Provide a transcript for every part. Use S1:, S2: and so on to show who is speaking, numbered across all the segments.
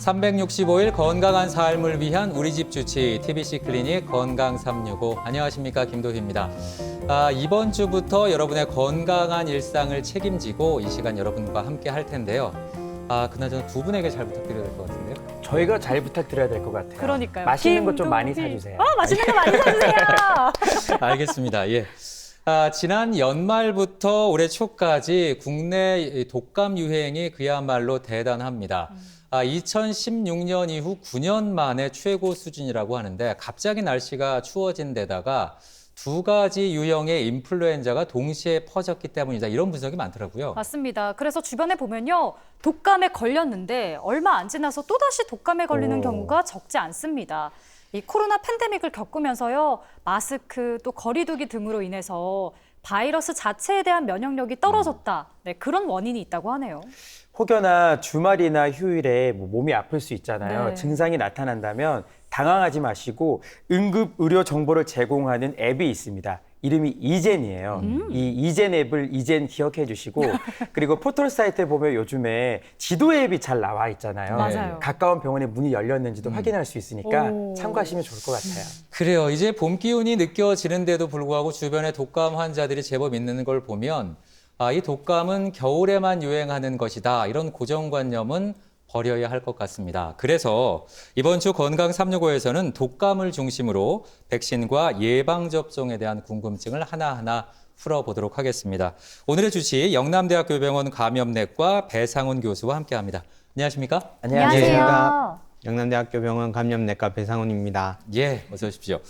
S1: 365일 건강한 삶을 위한 우리 집 주치 TBC 클리닉 건강 365 안녕하십니까, 김도희입니다. 이번 주부터 여러분의 건강한 일상을 책임지고 이 시간 여러분과 함께 할 텐데요. 그나저나 두 분에게 잘 부탁드려야 될 것 같은데요.
S2: 저희가 잘 부탁드려야 될 것 같아요.
S3: 그러니까요.
S2: 맛있는 것 좀 많이 사주세요.
S3: 맛있는 거 많이 사주세요.
S1: 알겠습니다. 예. 지난 연말부터 올해 초까지 국내 독감 유행이 그야말로 대단합니다. 2016년 이후 9년 만에 최고 수준이라고 하는데 갑자기 날씨가 추워진 데다가 두 가지 유형의 인플루엔자가 동시에 퍼졌기 때문이다. 이런 분석이 많더라고요.
S3: 맞습니다. 그래서 주변에 보면요. 독감에 걸렸는데 얼마 안 지나서 또다시 독감에 걸리는 경우가 적지 않습니다. 이 코로나 팬데믹을 겪으면서요. 마스크 또 거리두기 등으로 인해서 바이러스 자체에 대한 면역력이 떨어졌다. 네, 그런 원인이 있다고 하네요.
S2: 혹여나 주말이나 휴일에 몸이 아플 수 있잖아요.
S3: 네.
S2: 증상이 나타난다면 당황하지 마시고 응급 의료 정보를 제공하는 앱이 있습니다. 이름이 이젠이에요. 이 이젠 앱을 기억해 주시고 그리고 포털 사이트에 보면 요즘에 지도 앱이 잘 나와 있잖아요.
S3: 맞아요.
S2: 가까운 병원에 문이 열렸는지도 확인할 수 있으니까
S3: 오.
S2: 참고하시면 좋을 것 같아요.
S1: 그래요. 이제 봄 기운이 느껴지는데도 불구하고 주변에 독감 환자들이 제법 있는 걸 보면 이 독감은 겨울에만 유행하는 것이다. 이런 고정관념은 버려야 할 것 같습니다. 그래서 이번 주 건강 365에서는 독감을 중심으로 백신과 예방접종에 대한 궁금증을 하나하나 풀어보도록 하겠습니다. 오늘의 주치 영남대학교병원 감염내과 배상훈 교수와 함께합니다. 안녕하십니까?
S3: 안녕하세요.
S4: 영남대학교병원 감염내과 배상훈입니다.
S1: 예, 어서 오십시오.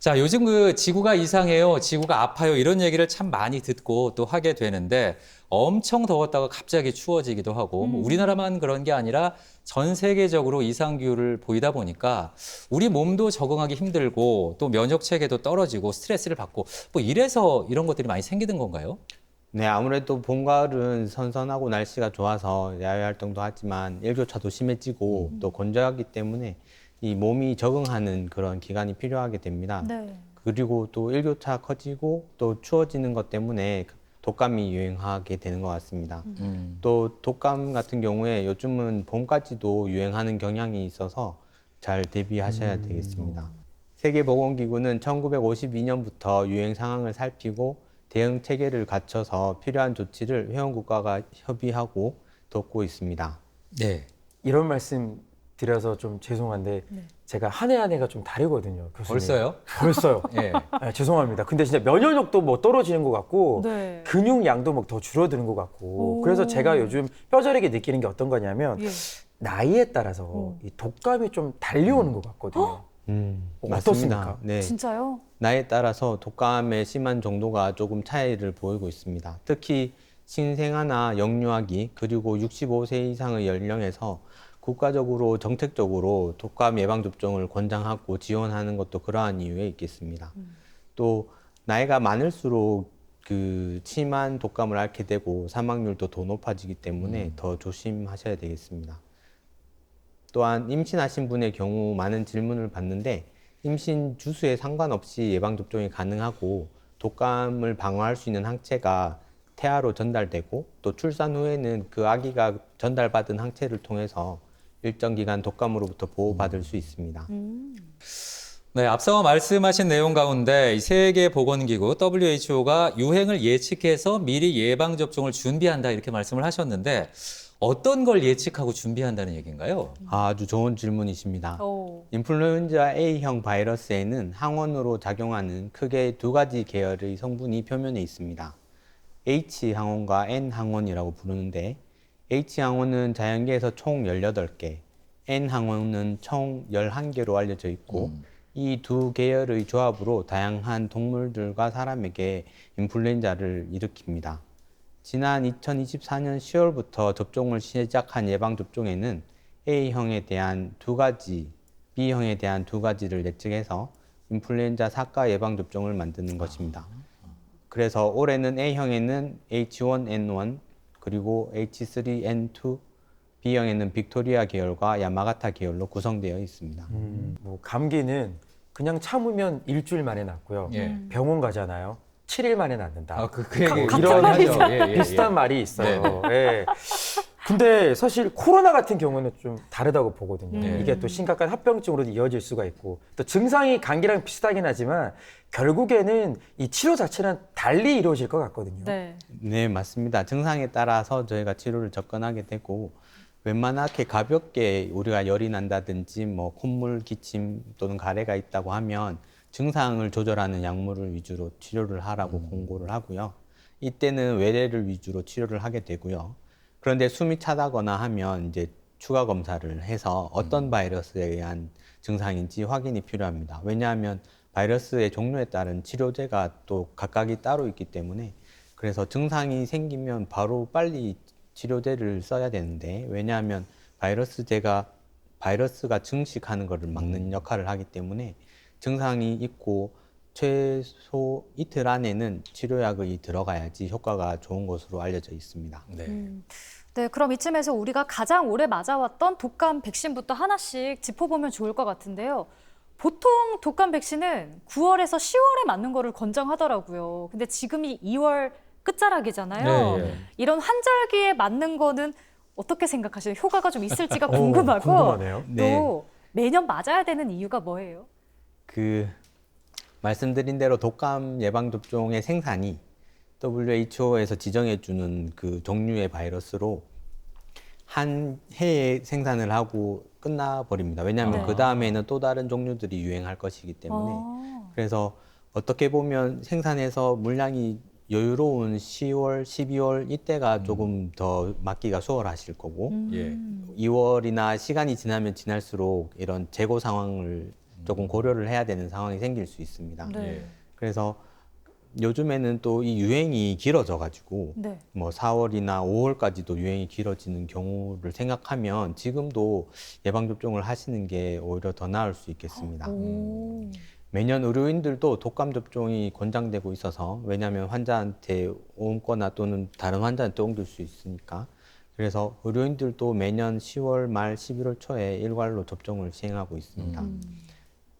S1: 자, 요즘 지구가 이상해요, 지구가 아파요 이런 얘기를 참 많이 듣고 또 하게 되는데 엄청 더웠다가 갑자기 추워지기도 하고 우리나라만 그런 게 아니라 전 세계적으로 이상 기후를 보이다 보니까 우리 몸도 적응하기 힘들고 또 면역 체계도 떨어지고 스트레스를 받고 뭐 이래서 이런 것들이 많이 생기는 건가요?
S4: 네, 아무래도 봄, 가을은 선선하고 날씨가 좋아서 야외 활동도 하지만 일교차도 심해지고 또 건조하기 때문에 이 몸이 적응하는 그런 기간이 필요하게 됩니다.
S3: 네.
S4: 그리고 또 일교차 커지고 또 추워지는 것 때문에 독감이 유행하게 되는 것 같습니다. 또 독감 같은 경우에 요즘은 봄까지도 유행하는 경향이 있어서 잘 대비하셔야 되겠습니다. 세계보건기구는 1952년부터 유행 상황을 살피고 대응 체계를 갖춰서 필요한 조치를 회원국가가 협의하고 돕고 있습니다.
S1: 네.
S2: 이런 말씀 드려서 좀 죄송한데 제가 한 해 한 해가 좀 다르거든요, 교수님.
S1: 벌써요?
S2: 벌써요.
S1: 예.
S2: 네, 죄송합니다. 근데 진짜 면역력도 뭐 떨어지는 것 같고
S3: 네.
S2: 근육량도 뭐 더 줄어드는 것 같고
S3: 오.
S2: 그래서 제가 요즘 뼈저리게 느끼는 게 어떤 거냐면
S3: 예.
S2: 나이에 따라서 이 독감이 좀 달려오는 것 같거든요.
S4: 맞습니다.
S2: 어떻습니까?
S4: 네.
S3: 진짜요?
S4: 나이에 따라서 독감의 심한 정도가 조금 차이를 보이고 있습니다. 특히 신생아나 영유아기 그리고 65세 이상의 연령에서 국가적으로 정책적으로 독감 예방접종을 권장하고 지원하는 것도 그러한 이유에 있겠습니다. 또 나이가 많을수록 심한 독감을 앓게 되고 사망률도 더 높아지기 때문에 더 조심하셔야 되겠습니다. 또한 임신하신 분의 경우 많은 질문을 받는데 임신 주수에 상관없이 예방접종이 가능하고 독감을 방어할 수 있는 항체가 태아로 전달되고 또 출산 후에는 그 아기가 전달받은 항체를 통해서 일정 기간 독감으로부터 보호받을 수 있습니다.
S1: 네, 앞서 말씀하신 내용 가운데 세계보건기구 WHO가 유행을 예측해서 미리 예방접종을 준비한다 이렇게 말씀을 하셨는데 어떤 걸 예측하고 준비한다는 얘기인가요?
S4: 아주 좋은 질문이십니다.
S3: 오.
S4: 인플루엔자 A형 바이러스에는 항원으로 작용하는 크게 두 가지 계열의 성분이 표면에 있습니다. H항원과 N항원이라고 부르는데 H항원은 자연계에서 총 18개, N항원은 총 11개로 알려져 있고 이 두 계열의 조합으로 다양한 동물들과 사람에게 인플루엔자를 일으킵니다. 지난 2024년 10월부터 접종을 시작한 예방접종에는 A형에 대한 두 가지, B형에 대한 두 가지를 예측해서 인플루엔자 사과 예방접종을 만드는 것입니다. 그래서 올해는 A형에는 H1N1 그리고 H3N2, B형에는 빅토리아 계열과 야마가타 계열로 구성되어 있습니다.
S2: 뭐 감기는 그냥 참으면 일주일 만에 낫고요.
S1: 예.
S2: 병원 가잖아요. 7일 만에 낫는다.
S1: 그 얘기
S2: 이런
S1: 하죠. 예, 예,
S2: 비슷한
S1: 예.
S2: 말이 있어요. 예. 근데 사실 코로나 같은 경우는 좀 다르다고 보거든요.
S1: 네.
S2: 이게 또 심각한 합병증으로 이어질 수가 있고 또 증상이 감기랑 비슷하긴 하지만 결국에는 이 치료 자체는 달리 이루어질 것 같거든요.
S3: 네.
S4: 네, 맞습니다. 증상에 따라서 저희가 치료를 접근하게 되고 웬만하게 가볍게 우리가 열이 난다든지 뭐 콧물, 기침 또는 가래가 있다고 하면 증상을 조절하는 약물을 위주로 치료를 하라고 공고를 하고요. 이때는 외래를 위주로 치료를 하게 되고요. 그런데 숨이 차다거나 하면 이제 추가 검사를 해서 어떤 바이러스에 의한 증상인지 확인이 필요합니다. 왜냐하면 바이러스의 종류에 따른 치료제가 또 각각이 따로 있기 때문에 그래서 증상이 생기면 바로 빨리 치료제를 써야 되는데 왜냐하면 바이러스가 증식하는 것을 막는 역할을 하기 때문에 증상이 있고 최소 이틀 안에는 치료약이 들어가야지 효과가 좋은 것으로 알려져 있습니다.
S1: 네.
S3: 네, 그럼 이쯤에서 우리가 가장 오래 맞아왔던 독감 백신부터 하나씩 짚어보면 좋을 것 같은데요. 보통 독감 백신은 9월에서 10월에 맞는 거를 권장하더라고요. 근데 지금이 2월 끝자락이잖아요.
S1: 네, 예.
S3: 이런 환절기에 맞는 거는 어떻게 생각하세요? 효과가 좀 있을지가 궁금하고
S2: 궁금하네요.
S4: 네.
S3: 또 매년 맞아야 되는 이유가 뭐예요?
S4: 말씀드린 대로 독감 예방접종의 생산이 WHO에서 지정해주는 그 종류의 바이러스로 한 해에 생산을 하고 끝나버립니다. 왜냐하면
S3: 네.
S4: 그 다음에는 또 다른 종류들이 유행할 것이기 때문에 그래서 어떻게 보면 생산해서 물량이 여유로운 10월, 12월 이때가 조금 더 맞기가 수월하실 거고
S1: 예.
S4: 2월이나 시간이 지나면 지날수록 이런 재고 상황을 조금 고려를 해야 되는 상황이 생길 수 있습니다.
S3: 네.
S1: 예.
S4: 그래서 요즘에는 또 이 유행이 길어져 가지고
S3: 네.
S4: 뭐 4월이나 5월까지도 유행이 길어지는 경우를 생각하면 지금도 예방접종을 하시는 게 오히려 더 나을 수 있겠습니다.
S3: 오.
S4: 매년 의료인들도 독감 접종이 권장되고 있어서 왜냐하면 환자한테 옮거나 또는 다른 환자한테 옮길 수 있으니까 그래서 의료인들도 매년 10월 말 11월 초에 일괄로 접종을 시행하고 있습니다.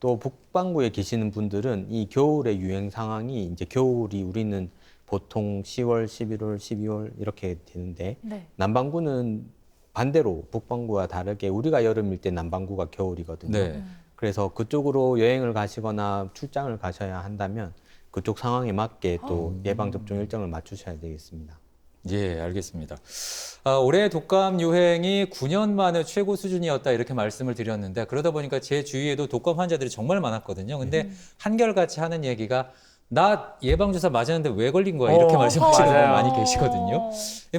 S4: 또 북반구에 계시는 분들은 이 겨울의 유행 상황이 이제 겨울이 우리는 보통 10월, 11월, 12월 이렇게 되는데
S3: 네.
S4: 남반구는 반대로 북반구와 다르게 우리가 여름일 때 남반구가 겨울이거든요.
S1: 네.
S4: 그래서 그쪽으로 여행을 가시거나 출장을 가셔야 한다면 그쪽 상황에 맞게 또 예방접종 일정을 맞추셔야 되겠습니다.
S1: 예, 알겠습니다. 올해 독감 유행이 9년 만에 최고 수준이었다 이렇게 말씀을 드렸는데 그러다 보니까 제 주위에도 독감 환자들이 정말 많았거든요. 근데 한결같이 하는 얘기가 나 예방주사 맞았는데 왜 걸린 거야 이렇게 말씀하시는 분
S2: 맞아요.
S1: 많이 계시거든요.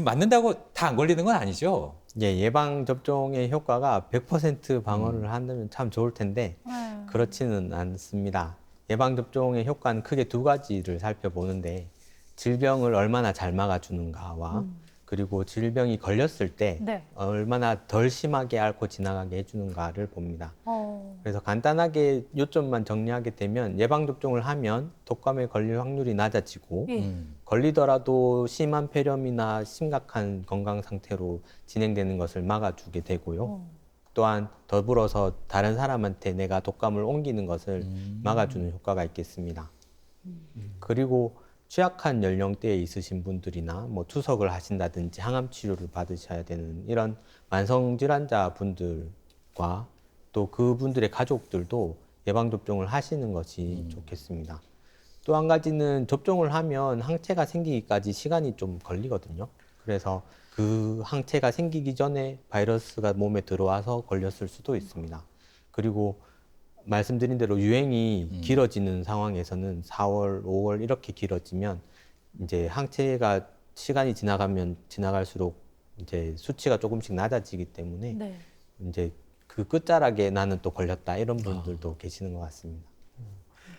S1: 맞는다고 다 안 걸리는 건 아니죠?
S4: 예, 예방접종의 효과가 100% 방어를 한다면 참 좋을 텐데 그렇지는 않습니다. 예방접종의 효과는 크게 두 가지를 살펴보는데 질병을 얼마나 잘 막아주는가와 그리고 질병이 걸렸을 때
S3: 네.
S4: 얼마나 덜 심하게 앓고 지나가게 해주는가를 봅니다. 그래서 간단하게 요점만 정리하게 되면 예방접종을 하면 독감에 걸릴 확률이 낮아지고
S3: 예.
S4: 걸리더라도 심한 폐렴이나 심각한 건강 상태로 진행되는 것을 막아주게 되고요. 또한 더불어서 다른 사람한테 내가 독감을 옮기는 것을 막아주는 효과가 있겠습니다. 그리고 취약한 연령대에 있으신 분들이나 뭐 투석을 하신다든지 항암 치료를 받으셔야 되는 이런 만성 질환자 분들과 또 그분들의 가족들도 예방 접종을 하시는 것이 좋겠습니다. 또 한 가지는 접종을 하면 항체가 생기기까지 시간이 좀 걸리거든요. 그래서 그 항체가 생기기 전에 바이러스가 몸에 들어와서 걸렸을 수도 있습니다. 그리고 말씀드린 대로 유행이 길어지는 상황에서는 4월, 5월 이렇게 길어지면 이제 항체가 시간이 지나가면 지나갈수록 이제 수치가 조금씩 낮아지기 때문에
S3: 네.
S4: 이제 그 끝자락에 나는 또 걸렸다 이런 분들도 계시는 것 같습니다.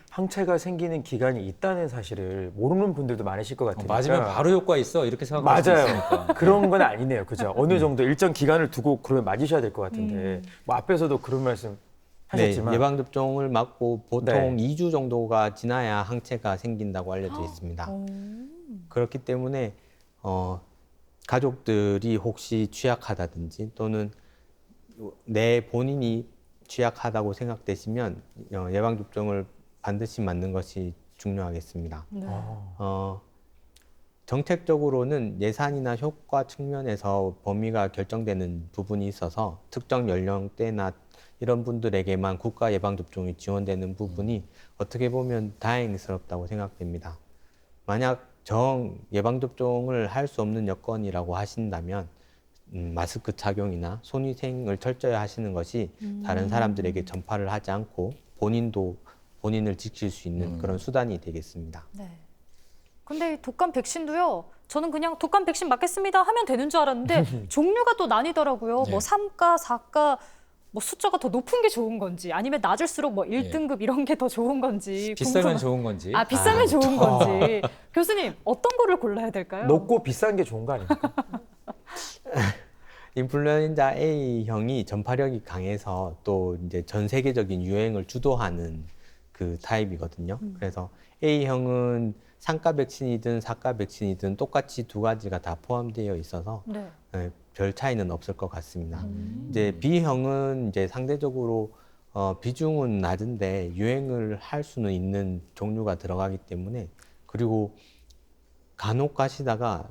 S2: 항체가 생기는 기간이 있다는 사실을 모르는 분들도 많으실 것 같으니까.
S1: 맞으면 바로 효과 있어 이렇게 생각할 수
S2: 맞아요.
S1: 있으니까.
S2: 그런 건 아니네요. 그죠? 어느 정도 일정 기간을 두고 그러면 맞으셔야 될 것 같은데. 뭐 앞에서도 그런 말씀 하셨지만.
S4: 네, 예방접종을 맞고 보통
S2: 네.
S4: 2주 정도가 지나야 항체가 생긴다고 알려져 있습니다. 그렇기 때문에 가족들이 혹시 취약하다든지 또는 내 본인이 취약하다고 생각되시면 예방접종을 반드시 맞는 것이 중요하겠습니다.
S3: 네.
S4: 정책적으로는 예산이나 효과 측면에서 범위가 결정되는 부분이 있어서 특정 연령대나 이런 분들에게만 국가 예방접종이 지원되는 부분이 어떻게 보면 다행스럽다고 생각됩니다. 만약 정 예방접종을 할 수 없는 여건이라고 하신다면 마스크 착용이나 손위생을 철저히 하시는 것이 다른 사람들에게 전파를 하지 않고 본인도 본인을 지킬 수 있는 그런 수단이 되겠습니다.
S3: 네. 근데 이 독감 백신도요. 저는 그냥 독감 백신 맞겠습니다 하면 되는 줄 알았는데 종류가 또 나뉘더라고요.
S1: 네.
S3: 뭐 3가, 4가 뭐 숫자가 더 높은 게 좋은 건지 아니면 낮을수록 뭐 1등급 이런 게 더 좋은 건지
S1: 비싸면 좋은 건지.
S3: 아, 비싸면 좋은 건지. 교수님, 어떤 거를 골라야 될까요?
S2: 높고 비싼 게 좋은 거 아닙니까?
S4: 인플루엔자 A형이 전파력이 강해서 또 이제 전 세계적인 유행을 주도하는 그 타입이거든요. 그래서 A형은 상가 백신이든 사가 백신이든 똑같이 두 가지가 다 포함되어 있어서
S3: 네.
S4: 별 차이는 없을 것 같습니다. 이제 B형은 이제 상대적으로 비중은 낮은데 유행을 할 수는 있는 종류가 들어가기 때문에 그리고 간혹 가시다가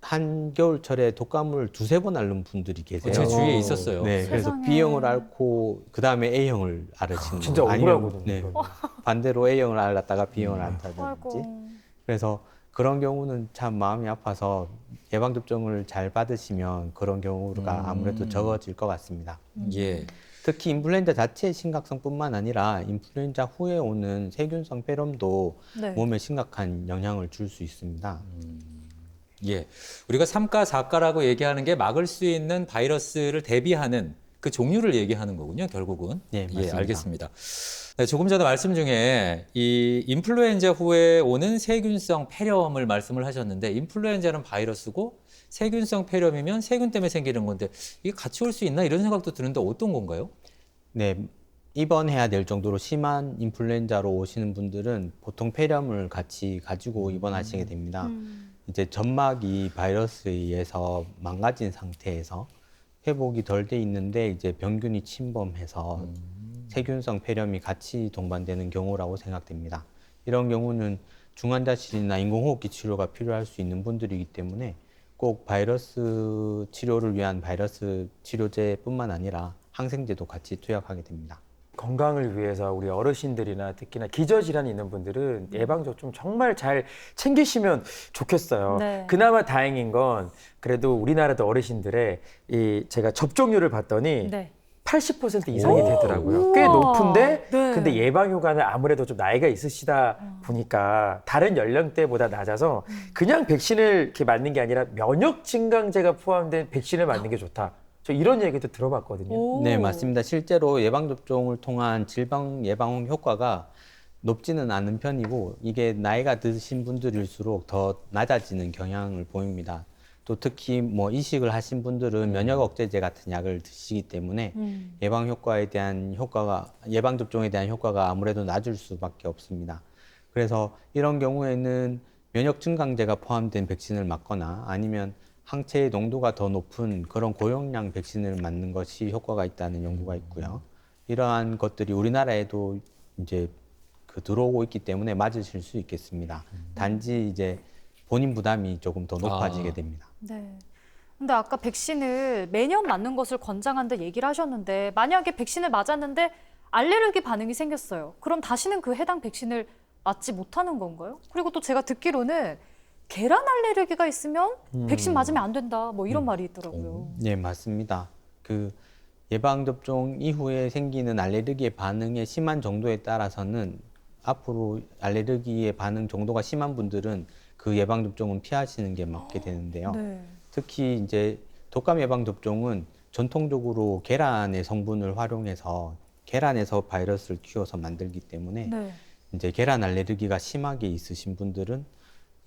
S4: 한겨울철에 독감을 두세 번 앓는 분들이 계세요.
S1: 제 주위에 있었어요.
S4: 네, 그래서
S3: 세상에.
S4: B형을 앓고 그 다음에 A형을 앓으시는
S2: 진짜
S4: 거예요. 아니면,
S2: 억울하거든요.
S4: 네,
S2: 이거는.
S4: 반대로 A형을 앓았다가 B형을 앓다든지.
S3: 아이고.
S4: 그래서 그런 경우는 참 마음이 아파서 예방접종을 잘 받으시면 그런 경우가 아무래도 적어질 것 같습니다.
S1: 예.
S4: 특히 인플루엔자 자체의 심각성뿐만 아니라 인플루엔자 후에 오는 세균성 폐렴도
S3: 네.
S4: 몸에 심각한 영향을 줄 수 있습니다.
S1: 예. 우리가 3가, 4가라고 얘기하는 게 막을 수 있는 바이러스를 대비하는 그 종류를 얘기하는 거군요, 결국은.
S4: 네,
S1: 예,
S4: 맞습니다.
S1: 알겠습니다. 네, 조금 전에 말씀 중에 이 인플루엔자 후에 오는 세균성 폐렴을 말씀을 하셨는데 인플루엔자는 바이러스고 세균성 폐렴이면 세균 때문에 생기는 건데 이게 같이 올 수 있나 이런 생각도 드는데 어떤 건가요?
S4: 네, 입원해야 될 정도로 심한 인플루엔자로 오시는 분들은 보통 폐렴을 같이 가지고 입원하시게 됩니다. 이제 점막이 바이러스에 의해서 망가진 상태에서 회복이 덜 돼 있는데 이제 병균이 침범해서 세균성 폐렴이 같이 동반되는 경우라고 생각됩니다. 이런 경우는 중환자실이나 인공호흡기 치료가 필요할 수 있는 분들이기 때문에 꼭 바이러스 치료를 위한 바이러스 치료제뿐만 아니라 항생제도 같이 투약하게 됩니다.
S2: 건강을 위해서 우리 어르신들이나 특히나 기저질환이 있는 분들은 예방접종 정말 잘 챙기시면 좋겠어요.
S3: 네.
S2: 그나마 다행인 건 그래도 우리나라도 어르신들의 제가 접종률을 봤더니
S3: 네.
S2: 80% 이상이 되더라고요.
S3: 우와.
S2: 꽤 높은데
S3: 네.
S2: 근데 예방 효과는 아무래도 좀 나이가 있으시다 보니까 다른 연령대보다 낮아서 그냥 백신을 이렇게 맞는 게 아니라 면역 증강제가 포함된 백신을 맞는 게 좋다. 저 이런 얘기도 들어봤거든요.
S3: 오.
S4: 네, 맞습니다. 실제로 예방접종을 통한 질병 예방 효과가 높지는 않은 편이고 이게 나이가 드신 분들일수록 더 낮아지는 경향을 보입니다. 또 특히 뭐 이식을 하신 분들은 면역 억제제 같은 약을 드시기 때문에 예방 효과에 대한 효과가 예방 접종에 대한 효과가 아무래도 낮을 수밖에 없습니다. 그래서 이런 경우에는 면역 증강제가 포함된 백신을 맞거나 아니면 항체의 농도가 더 높은 그런 고용량 백신을 맞는 것이 효과가 있다는 연구가 있고요. 이러한 것들이 우리나라에도 이제 들어오고 있기 때문에 맞으실 수 있겠습니다. 단지 이제 본인 부담이 조금 더 높아지게 됩니다.
S3: 네. 근데 아까 백신을 매년 맞는 것을 권장한다 얘기를 하셨는데 만약에 백신을 맞았는데 알레르기 반응이 생겼어요. 그럼 다시는 그 해당 백신을 맞지 못하는 건가요? 그리고 또 제가 듣기로는 계란 알레르기가 있으면 백신 맞으면 안 된다. 뭐 이런 말이 있더라고요.
S4: 네, 맞습니다. 그 예방접종 이후에 생기는 알레르기의 반응의 심한 정도에 따라서는 앞으로 알레르기의 반응 정도가 심한 분들은 그 예방접종은 피하시는 게 맞게 되는데요.
S3: 네.
S4: 특히 이제 독감 예방접종은 전통적으로 계란의 성분을 활용해서 계란에서 바이러스를 키워서 만들기 때문에
S3: 네.
S4: 이제 계란 알레르기가 심하게 있으신 분들은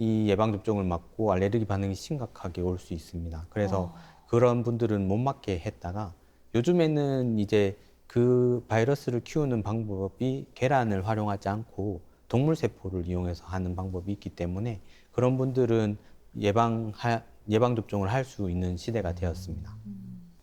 S4: 이 예방접종을 맞고 알레르기 반응이 심각하게 올 수 있습니다. 그래서 그런 분들은 못 맞게 했다가 요즘에는 이제 그 바이러스를 키우는 방법이 계란을 활용하지 않고 동물 세포를 이용해서 하는 방법이 있기 때문에 그런 분들은 예방접종을 할 수 있는 시대가 되었습니다.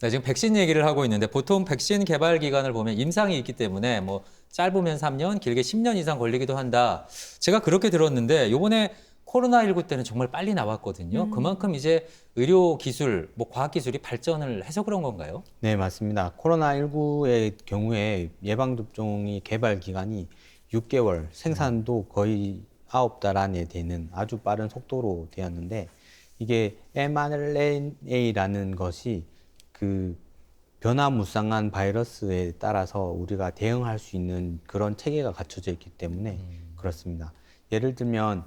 S1: 네, 지금 백신 얘기를 하고 있는데 보통 백신 개발 기간을 보면 임상이 있기 때문에 뭐 짧으면 3년, 길게 10년 이상 걸리기도 한다. 제가 그렇게 들었는데 요번에 코로나19 때는 정말 빨리 나왔거든요. 그만큼 이제 의료 기술, 뭐 과학 기술이 발전을 해서 그런 건가요?
S4: 네, 맞습니다. 코로나19의 경우에 예방접종이 개발 기간이 6개월, 생산도 거의 9달 안에 되는 아주 빠른 속도로 되었는데 이게 mRNA라는 것이 그 변화무쌍한 바이러스에 따라서 우리가 대응할 수 있는 그런 체계가 갖춰져 있기 때문에 그렇습니다. 예를 들면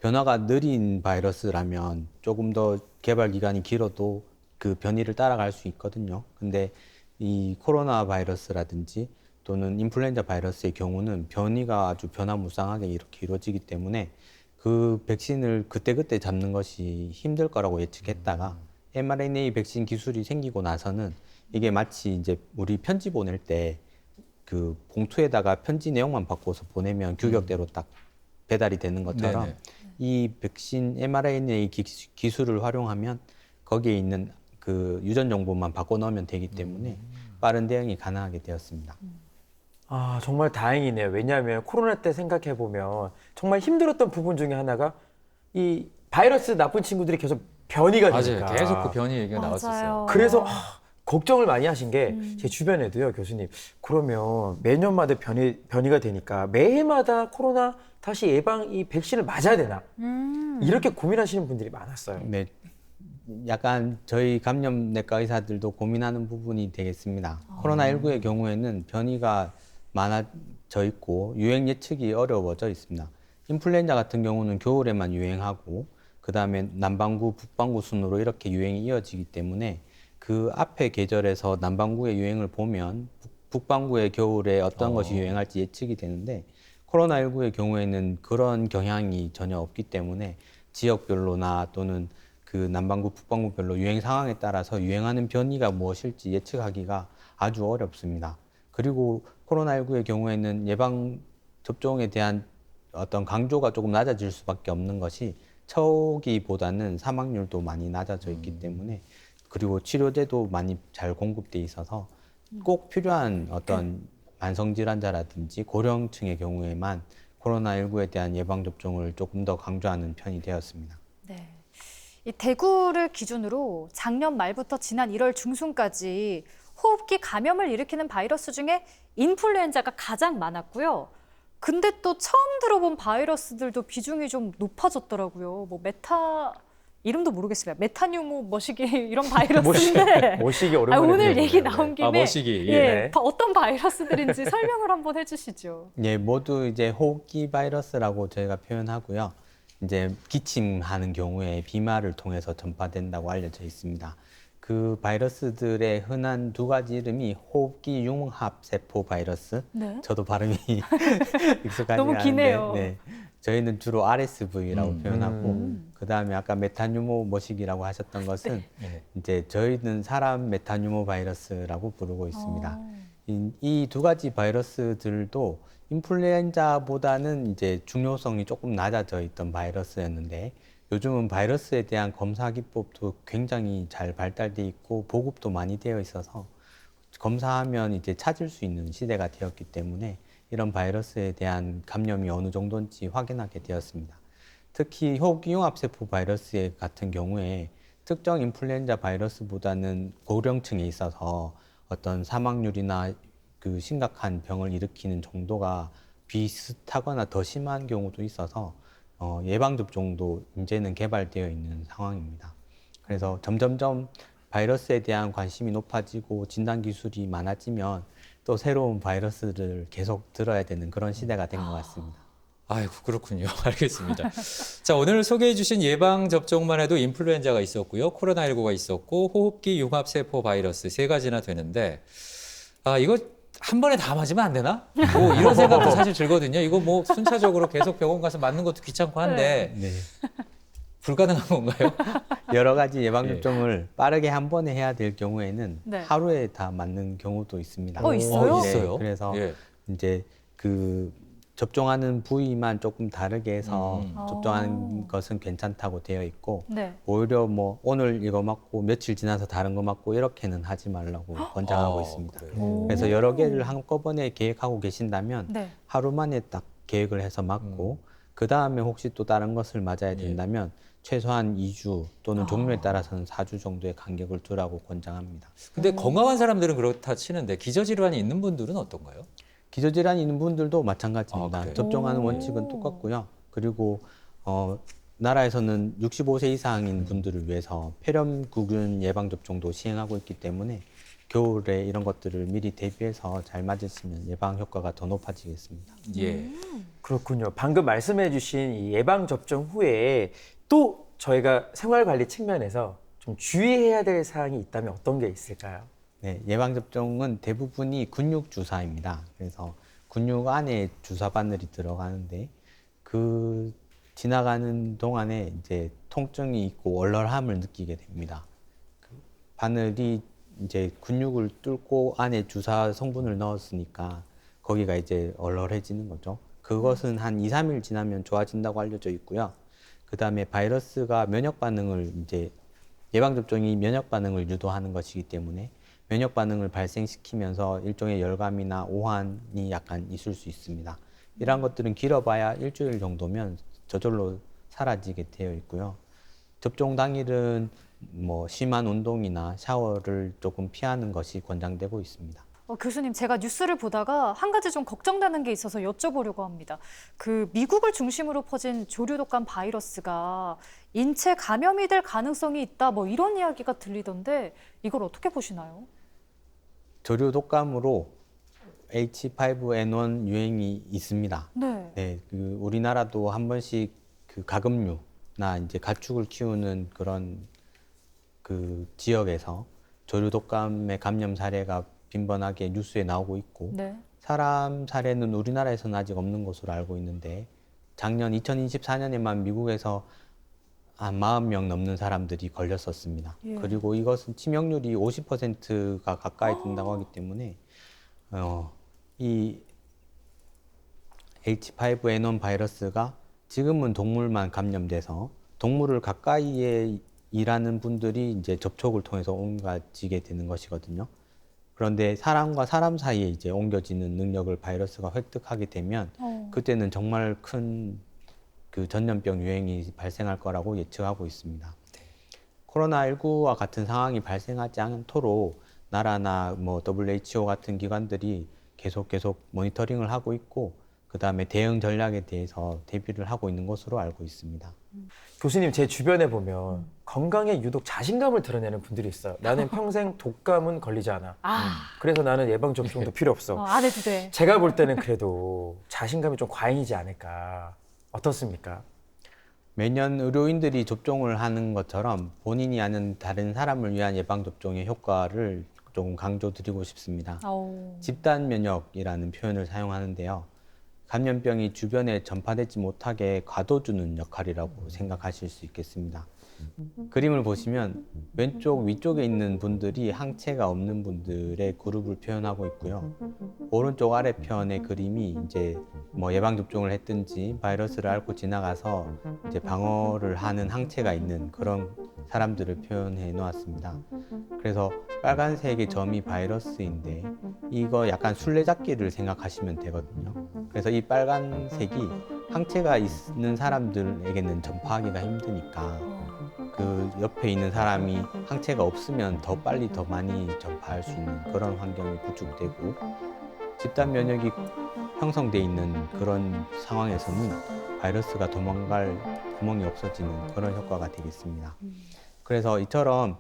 S4: 변화가 느린 바이러스라면 조금 더 개발 기간이 길어도 그 변이를 따라갈 수 있거든요. 근데 이 코로나 바이러스라든지 또는 인플루엔자 바이러스의 경우는 변이가 아주 변화무쌍하게 이렇게 이루어지기 때문에 그 백신을 그때그때 잡는 것이 힘들 거라고 예측했다가 mRNA 백신 기술이 생기고 나서는 이게 마치 이제 우리 편지 보낼 때 그 봉투에다가 편지 내용만 바꿔서 보내면 규격대로 딱 배달이 되는 것처럼
S1: 네네.
S4: 이 백신 mRNA 기술을 활용하면 거기에 있는 그 유전 정보만 바꿔 넣으면 되기 때문에 빠른 대응이 가능하게 되었습니다.
S2: 아, 정말 다행이네요. 왜냐하면 코로나 때 생각해 보면 정말 힘들었던 부분 중에 하나가 이 바이러스 나쁜 친구들이 계속 변이가
S1: 맞아요.
S2: 되니까.
S1: 계속 그 변이 얘기가
S3: 맞아요.
S1: 나왔었어요.
S2: 그래서 걱정을 많이 하신 게 제 주변에도요, 교수님. 그러면 매년마다 변이가 되니까 매해마다 코로나 다시 예방 이 백신을 맞아야 되나? 이렇게 고민하시는 분들이 많았어요.
S4: 네, 약간 저희 감염내과 의사들도 고민하는 부분이 되겠습니다. 코로나19의 경우에는 변이가 많아져 있고 유행 예측이 어려워져 있습니다. 인플루엔자 같은 경우는 겨울에만 유행하고 그다음에 남반구, 북반구 순으로 이렇게 유행이 이어지기 때문에 그 앞에 계절에서 남반구의 유행을 보면 북반구의 겨울에 어떤 것이 유행할지 예측이 되는데 코로나19의 경우에는 그런 경향이 전혀 없기 때문에 지역별로나 또는 그 남반구, 북반구별로 유행 상황에 따라서 유행하는 변이가 무엇일지 예측하기가 아주 어렵습니다. 그리고 코로나19의 경우에는 예방 접종에 대한 어떤 강조가 조금 낮아질 수밖에 없는 것이 초기보다는 사망률도 많이 낮아져 있기 때문에 그리고 치료제도 많이 잘 공급돼 있어서 꼭 필요한 어떤 만성질환자라든지 고령층의 경우에만 코로나19에 대한 예방접종을 조금 더 강조하는 편이 되었습니다.
S3: 네. 이 대구를 기준으로 작년 말부터 지난 1월 중순까지 호흡기 감염을 일으키는 바이러스 중에 인플루엔자가 가장 많았고요. 근데 또 처음 들어본 바이러스들도 비중이 좀 높아졌더라고요. 뭐 이름도 모르겠습니다. 메타뉴모 머시기 이런 바이러스인데
S2: 모시기 오랜만에
S3: 오늘
S2: 들어보네요.
S3: 얘기 나온 김에
S1: 머시기.
S3: 예,
S2: 예.
S3: 어떤 바이러스들인지 설명을 한번 해주시죠.
S4: 예, 모두 이제 호흡기 바이러스라고 저희가 표현하고요. 이제 기침하는 경우에 비말을 통해서 전파된다고 알려져 있습니다. 그 바이러스들의 흔한 두 가지 이름이 호흡기 융합세포 바이러스.
S3: 네.
S4: 저도 발음이 익숙하지
S3: 너무
S4: 않은데,
S3: 기네요.
S4: 네. 저희는 주로 RSV라고 표현하고, 그 다음에 아까 메타뉴모 머시기라고 하셨던 것은
S1: 네.
S4: 이제 저희는 사람 메타뉴모 바이러스라고 부르고 있습니다. 이 두 가지 바이러스들도 인플루엔자보다는 이제 중요성이 조금 낮아져 있던 바이러스였는데 요즘은 바이러스에 대한 검사 기법도 굉장히 잘 발달돼 있고 보급도 많이 되어 있어서 검사하면 이제 찾을 수 있는 시대가 되었기 때문에 이런 바이러스에 대한 감염이 어느 정도인지 확인하게 되었습니다. 특히 호흡기 융합세포 바이러스 같은 경우에 특정 인플루엔자 바이러스보다는 고령층에 있어서 어떤 사망률이나 그 심각한 병을 일으키는 정도가 비슷하거나 더 심한 경우도 있어서 예방접종도 이제는 개발되어 있는 상황입니다. 그래서 점점점 바이러스에 대한 관심이 높아지고 진단기술이 많아지면 또 새로운 바이러스를 계속 들어야 되는 그런 시대가 된 것 같습니다.
S1: 아이고, 그렇군요. 알겠습니다. 자, 오늘 소개해 주신 예방접종만 해도 인플루엔자가 있었고요. 코로나19가 있었고, 호흡기 융합세포 바이러스 세 가지나 되는데, 이거 한 번에 다 맞으면 안 되나? 뭐 이런 생각도 사실 들거든요. 이거 뭐 순차적으로 계속 병원 가서 맞는 것도 귀찮고 한데,
S4: 네.
S1: 불가능한 건가요?
S4: 여러 가지 예방접종을 빠르게 한 번에 해야 될 경우에는
S3: 네.
S4: 하루에 다 맞는 경우도 있습니다.
S3: 있어요?
S4: 네,
S1: 있어요?
S4: 그래서
S1: 예.
S4: 이제 그 접종하는 부위만 조금 다르게 해서
S1: 음.
S4: 접종하는 것은 괜찮다고 되어 있고
S3: 네.
S4: 오히려 뭐 오늘 이거 맞고 며칠 지나서 다른 거 맞고 이렇게는 하지 말라고 권장하고 있습니다.
S1: 그래요?
S4: 그래서 여러 개를 한꺼번에 계획하고 계신다면
S3: 네.
S4: 하루 만에 딱 계획을 해서 맞고 그 다음에 혹시 또 다른 것을 맞아야 된다면 최소한 2주 또는 종류에 따라서는 4주 정도의 간격을 두라고 권장합니다.
S1: 근데 건강한 사람들은 그렇다 치는데 기저질환이 있는 분들은 어떤가요?
S4: 기저질환이 있는 분들도 마찬가지입니다.
S1: 그래요?
S4: 접종하는 원칙은 똑같고요. 그리고 나라에서는 65세 이상인 분들을 위해서 폐렴구균 예방접종도 시행하고 있기 때문에 겨울에 이런 것들을 미리 대비해서 잘 맞으시면 예방 효과가 더 높아지겠습니다.
S1: 예.
S2: 그렇군요. 방금 말씀해 주신 이 예방접종 후에 또 저희가 생활관리 측면에서 좀 주의해야 될 사항이 있다면 어떤 게 있을까요?
S4: 네, 예방접종은 대부분이 근육 주사입니다. 그래서 근육 안에 주사 바늘이 들어가는데 그 지나가는 동안에 이제 통증이 있고 얼얼함을 느끼게 됩니다. 그 바늘이 이제 근육을 뚫고 안에 주사 성분을 넣었으니까 거기가 이제 얼얼해지는 거죠. 그것은 한 2, 3일 지나면 좋아진다고 알려져 있고요. 그 다음에 바이러스가 면역 반응을 이제 예방접종이 면역 반응을 유도하는 것이기 때문에 면역 반응을 발생시키면서 일종의 열감이나 오한이 약간 있을 수 있습니다. 이러한 것들은 길어봐야 일주일 정도면 저절로 사라지게 되어 있고요. 접종 당일은 뭐 심한 운동이나 샤워를 조금 피하는 것이 권장되고 있습니다.
S3: 교수님, 제가 뉴스를 보다가 한 가지 좀 걱정되는 게 있어서 여쭤보려고 합니다. 그 미국을 중심으로 퍼진 조류독감 바이러스가 인체 감염이 될 가능성이 있다, 뭐 이런 이야기가 들리던데 이걸 어떻게 보시나요?
S4: 조류 독감으로 H5N1 유행이 있습니다.
S3: 네.
S4: 네, 그 우리나라도 한 번씩 그 가금류나 이제 가축을 키우는 그런 그 지역에서 조류 독감의 감염 사례가 빈번하게 뉴스에 나오고 있고
S3: 네.
S4: 사람 사례는 우리나라에서는 아직 없는 것으로 알고 있는데 작년 2024년에만 미국에서 한 40명 넘는 사람들이 걸렸었습니다.
S3: 예.
S4: 그리고 이것은 치명률이 50%가 가까이 된다고 하기 때문에 이 H5N1 바이러스가 지금은 동물만 감염돼서 동물을 가까이에 일하는 분들이 이제 접촉을 통해서 옮겨지게 되는 것이거든요. 그런데 사람과 사람 사이에 이제 옮겨지는 능력을 바이러스가 획득하게 되면 그때는 정말 큰 그 전염병 유행이 발생할 거라고 예측하고 있습니다. 코로나19와 같은 상황이 발생하지 않도록 나라나 뭐 WHO 같은 기관들이 계속 모니터링을 하고 있고 그다음에 대응 전략에 대해서 대비를 하고 있는 것으로 알고 있습니다.
S2: 교수님, 제 주변에 보면 건강에 유독 자신감을 드러내는 분들이 있어요. 나는 평생 독감은 걸리지 않아. 그래서 나는 예방접종도 필요 없어.
S3: 안 해도 돼.
S2: 제가 볼 때는 그래도 자신감이 좀 과잉이지 않을까. 어떻습니까?
S4: 매년 의료인들이 접종을 하는 것처럼 본인이 아는 다른 사람을 위한 예방접종의 효과를 조금 강조드리고 싶습니다. 집단 면역이라는 표현을 사용하는데요. 감염병이 주변에 전파되지 못하게 가둬주는 역할이라고 생각하실 수 있겠습니다. 그림을 보시면 왼쪽 위쪽에 있는 분들이 항체가 없는 분들의 그룹을 표현하고 있고요. 오른쪽 아래편의 그림이 이제 뭐 예방접종을 했든지 바이러스를 앓고 지나가서 이제 방어를 하는 항체가 있는 그런 사람들을 표현해 놓았습니다. 그래서 빨간색의 점이 바이러스인데 이거 약간 술래잡기를 생각하시면 되거든요. 그래서 이 빨간색이 항체가 있는 사람들에게는 전파하기가 힘드니까 그 옆에 있는 사람이 항체가 없으면 더 빨리 더 많이 전파할 수 있는 그런 환경이 구축되고 집단 면역이 형성돼 있는 그런 상황에서는 바이러스가 도망갈 구멍이 없어지는 그런 효과가 되겠습니다. 그래서 이처럼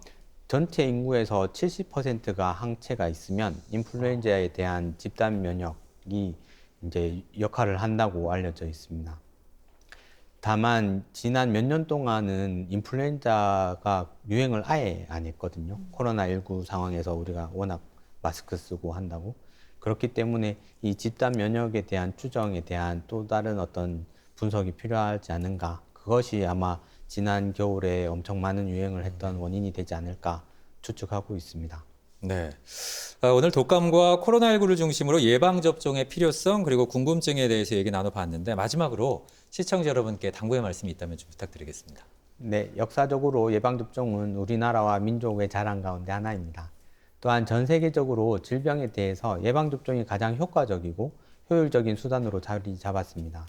S4: 전체 인구에서 70%가 항체가 있으면 인플루엔자에 대한 집단 면역이 이제 역할을 한다고 알려져 있습니다. 다만 지난 몇 년 동안은 인플루엔자가 유행을 아예 안 했거든요. 코로나19 상황에서 우리가 워낙 마스크 쓰고 한다고. 그렇기 때문에 이 집단 면역에 대한 추정에 대한 또 다른 어떤 분석이 필요하지 않은가. 그것이 아마 지난 겨울에 엄청 많은 유행을 했던 원인이 되지 않을까 추측하고 있습니다.
S1: 네. 오늘 독감과 코로나19를 중심으로 예방접종의 필요성 그리고 궁금증에 대해서 얘기 나눠봤는데 마지막으로 시청자 여러분께 당부의 말씀이 있다면 좀 부탁드리겠습니다.
S4: 네, 역사적으로 예방접종은 우리나라와 민족의 자랑 가운데 하나입니다. 또한 전 세계적으로 질병에 대해서 예방접종이 가장 효과적이고 효율적인 수단으로 자리 잡았습니다.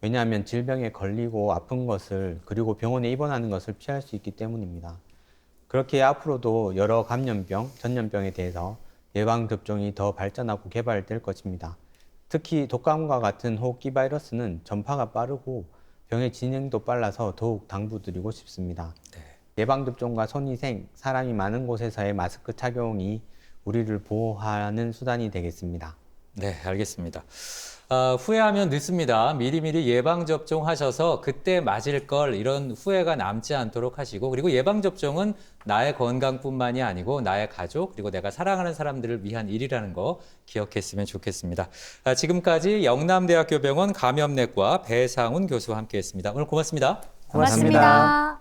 S4: 왜냐하면 질병에 걸리고 아픈 것을 그리고 병원에 입원하는 것을 피할 수 있기 때문입니다. 그렇게 앞으로도 여러 감염병, 전염병에 대해서 예방접종이 더 발전하고 개발될 것입니다. 특히 독감과 같은 호흡기 바이러스는 전파가 빠르고 병의 진행도 빨라서 더욱 당부드리고 싶습니다. 예방접종과 손위생, 사람이 많은 곳에서의 마스크 착용이 우리를 보호하는 수단이 되겠습니다.
S1: 네, 알겠습니다. 후회하면 늦습니다. 미리미리 예방접종 하셔서 그때 맞을 걸 이런 후회가 남지 않도록 하시고 그리고 예방접종은 나의 건강뿐만이 아니고 나의 가족 그리고 내가 사랑하는 사람들을 위한 일이라는 거 기억했으면 좋겠습니다. 지금까지 영남대학교 병원 감염내과 배상훈 교수와 함께했습니다. 오늘 고맙습니다.
S2: 고맙습니다.
S3: 고맙습니다.